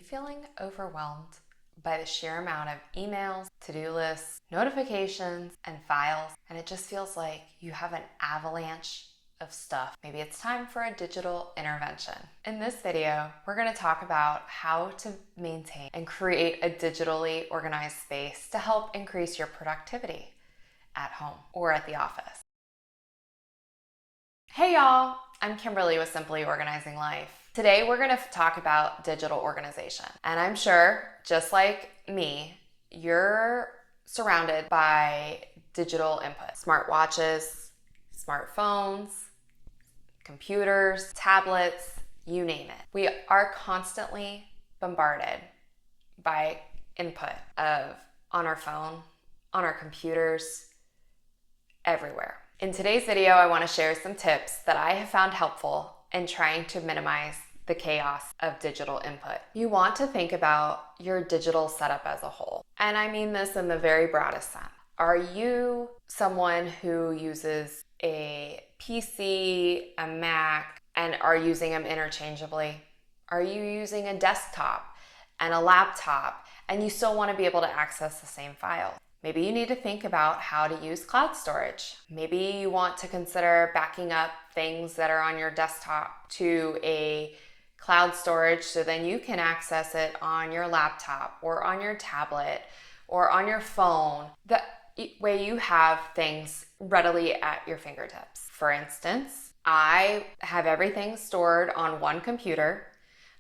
feeling overwhelmed by the sheer amount of emails, to-do lists, notifications, and files, and it just feels like you have an avalanche of stuff? Maybe it's time for a digital intervention. In this video, we're going to talk about how to maintain and create a digitally organized space to help increase your productivity at home or at the office. Hey y'all, I'm Kimberly with Simply Organizing Life. Today we're going to talk about digital organization. And I'm sure, just like me, you're surrounded by digital input. Smartwatches, smartphones, computers, tablets, you name it. We are constantly bombarded by input on our phone, on our computers, everywhere. In today's video, I want to share some tips that I have found helpful in trying to minimize the chaos of digital input. You want to think about your digital setup as a whole. And I mean this in the very broadest sense. Are you someone who uses a PC, a Mac, and are using them interchangeably? Are you using a desktop and a laptop, and you still want to be able to access the same files? Maybe you need to think about how to use cloud storage. Maybe you want to consider backing up things that are on your desktop to a cloud storage so then you can access it on your laptop or on your tablet or on your phone. That way you have things readily at your fingertips. For instance, I have everything stored on one computer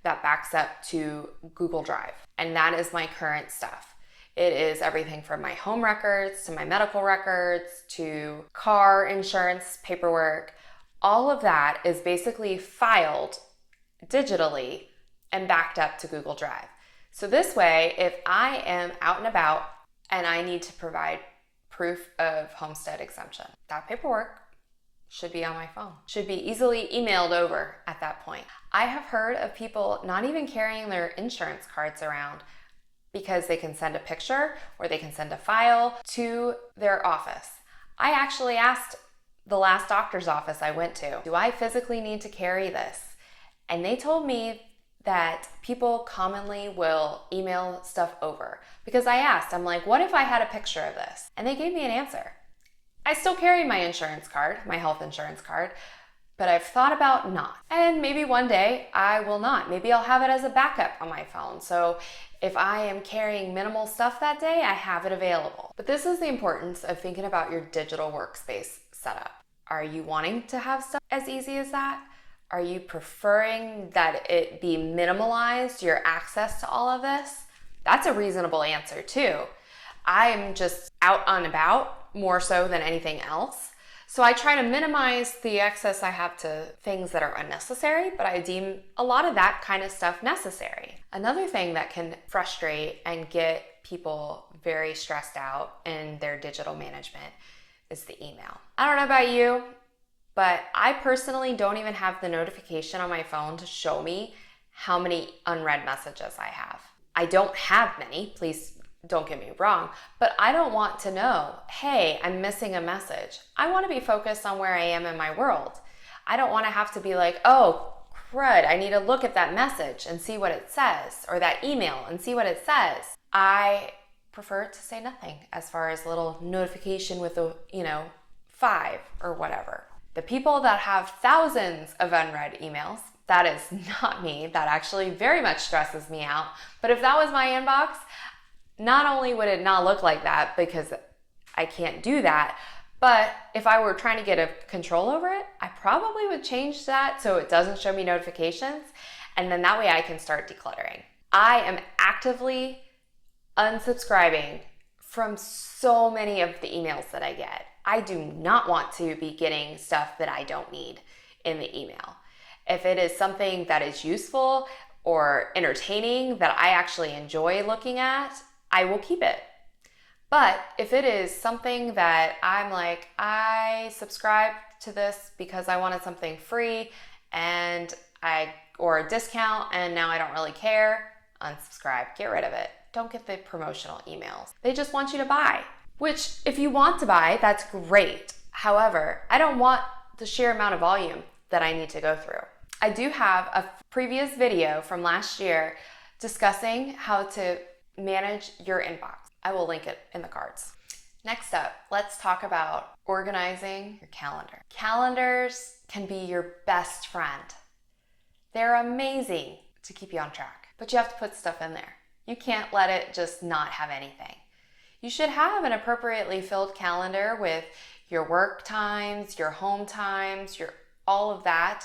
that backs up to Google Drive, and that is my current stuff. It is everything from my home records to my medical records to car insurance paperwork. All of that is basically filed digitally and backed up to Google Drive. So this way, if I am out and about and I need to provide proof of homestead exemption, that paperwork should be on my phone, should be easily emailed over at that point. I have heard of people not even carrying their insurance cards around because they can send a picture or they can send a file to their office. I actually asked the last doctor's office I went to, do I physically need to carry this? And they told me that people commonly will email stuff over. Because I asked, I'm like, what if I had a picture of this? And they gave me an answer. I still carry my insurance card, my health insurance card, but I've thought about not. And maybe one day I will not. Maybe I'll have it as a backup on my phone. So if I am carrying minimal stuff that day, I have it available. But this is the importance of thinking about your digital workspace setup. Are you wanting to have stuff as easy as that? Are you preferring that it be minimalized, your access to all of this? That's a reasonable answer too. I am just out and about more so than anything else. So I try to minimize the access I have to things that are unnecessary, but I deem a lot of that kind of stuff necessary. Another thing that can frustrate and get people very stressed out in their digital management is the email. I don't know about you, but I personally don't even have the notification on my phone to show me how many unread messages I have. I don't have many, please don't get me wrong, but I don't want to know, hey, I'm missing a message. I want to be focused on where I am in my world. I don't want to have to be like, oh, crud, I need to look at that message and see what it says, or that email and see what it says. I prefer to say nothing as far as little notification with a, 5 or whatever. The people that have thousands of unread emails, that is not me. That actually very much stresses me out. But if that was my inbox, not only would it not look like that because I can't do that, but if I were trying to get a control over it, I probably would change that so it doesn't show me notifications, and then that way I can start decluttering. I am actively unsubscribing from so many of the emails that I get. I do not want to be getting stuff that I don't need in the email. If it is something that is useful or entertaining that I actually enjoy looking at, I will keep it. But if it is something that I'm like, I subscribed to this because I wanted something free or a discount and now I don't really care, unsubscribe, get rid of it. Don't get the promotional emails. They just want you to buy, which if you want to buy, that's great. However, I don't want the sheer amount of volume that I need to go through. I do have a previous video from last year discussing how to manage your inbox. I will link it in the cards. Next up, let's talk about organizing your calendar. Calendars can be your best friend. They're amazing to keep you on track, but you have to put stuff in there. You can't let it just not have anything. You should have an appropriately filled calendar with your work times, your home times, all of that,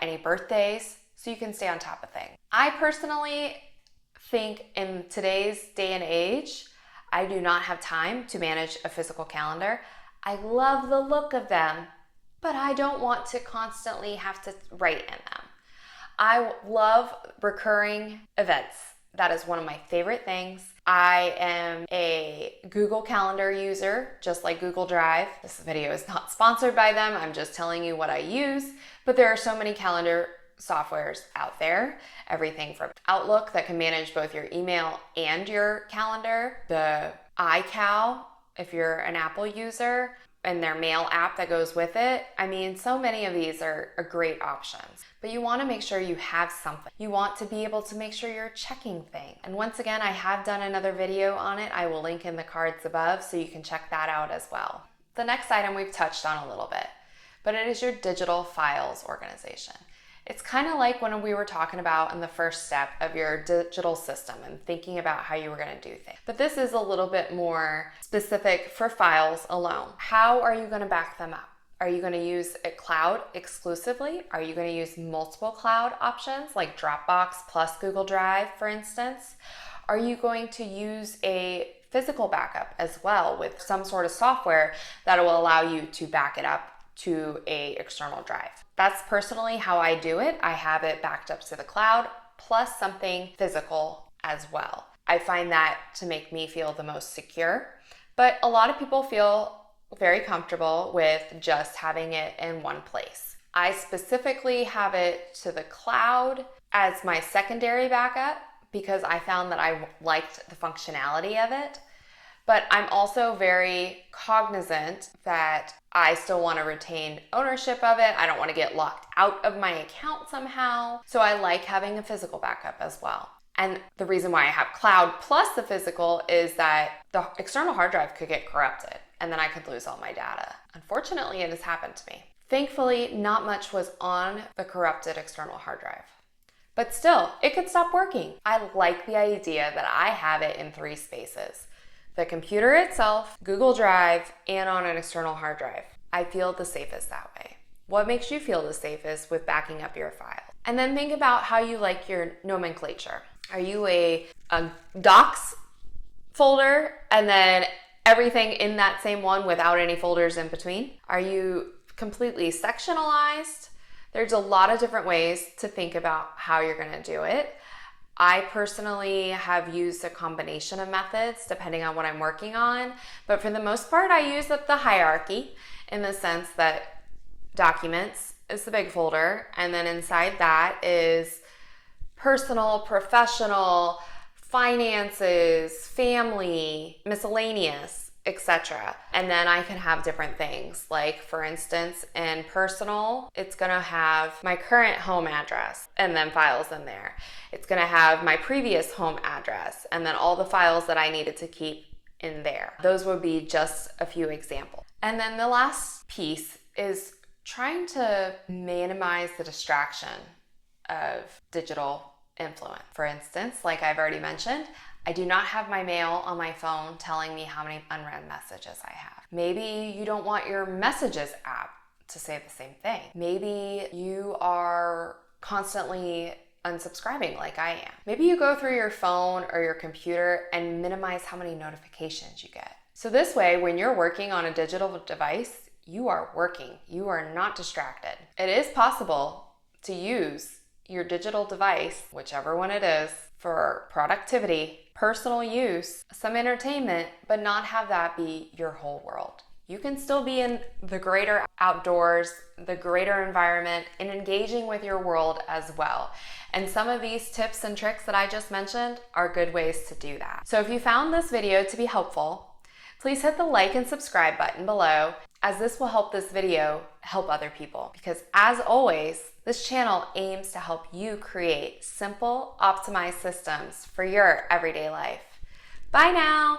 any birthdays, so you can stay on top of things. I personally think in today's day and age, I do not have time to manage a physical calendar. I love the look of them, but I don't want to constantly have to write in them. I love recurring events. That is one of my favorite things. I am a Google Calendar user, just like Google Drive. This video is not sponsored by them. I'm just telling you what I use, but there are so many calendar softwares out there. Everything from Outlook that can manage both your email and your calendar, the iCal, if you're an Apple user, and their mail app that goes with it. I mean, so many of these are great options, but you want to make sure you have something. You want to be able to make sure you're checking things. And once again, I have done another video on it. I will link in the cards above so you can check that out as well. The next item we've touched on a little bit, but it is your digital files organization. It's kind of like when we were talking about in the first step of your digital system and thinking about how you were going to do things. But this is a little bit more specific for files alone. How are you going to back them up? Are you going to use a cloud exclusively? Are you going to use multiple cloud options like Dropbox plus Google Drive, for instance? Are you going to use a physical backup as well with some sort of software that will allow you to back it up to an external drive? That's personally how I do it. I have it backed up to the cloud plus something physical as well. I find that to make me feel the most secure, but a lot of people feel very comfortable with just having it in one place. I specifically have it to the cloud as my secondary backup because I found that I liked the functionality of it. But I'm also very cognizant that I still want to retain ownership of it. I don't want to get locked out of my account somehow. So I like having a physical backup as well. And the reason why I have cloud plus the physical is that the external hard drive could get corrupted and then I could lose all my data. Unfortunately, it has happened to me. Thankfully, not much was on the corrupted external hard drive. But still, it could stop working. I like the idea that I have it in 3 spaces. The computer itself, Google Drive, and on an external hard drive. I feel the safest that way. What makes you feel the safest with backing up your file? And then think about how you like your nomenclature. Are you a docs folder and then everything in that same one without any folders in between? Are you completely sectionalized? There's a lot of different ways to think about how you're going to do it. I personally have used a combination of methods depending on what I'm working on, but for the most part, I use the hierarchy in the sense that documents is the big folder, and then inside that is personal, professional, finances, family, miscellaneous, etc. And then I can have different things. Like for instance, in personal, it's gonna have my current home address and then files in there. It's gonna have my previous home address and then all the files that I needed to keep in there. Those would be just a few examples. And then the last piece is trying to minimize the distraction of digital influence. For instance, like I've already mentioned, I do not have my mail on my phone telling me how many unread messages I have. Maybe you don't want your messages app to say the same thing. Maybe you are constantly unsubscribing like I am. Maybe you go through your phone or your computer and minimize how many notifications you get. So this way, when you're working on a digital device, you are working. You are not distracted. It is possible to use your digital device, whichever one it is, for productivity, personal use, some entertainment, but not have that be your whole world. You can still be in the greater outdoors, the greater environment, and engaging with your world as well. And some of these tips and tricks that I just mentioned are good ways to do that. So if you found this video to be helpful, please hit the like and subscribe button below as this will help this video help other people. Because as always, this channel aims to help you create simple, optimized systems for your everyday life. Bye now.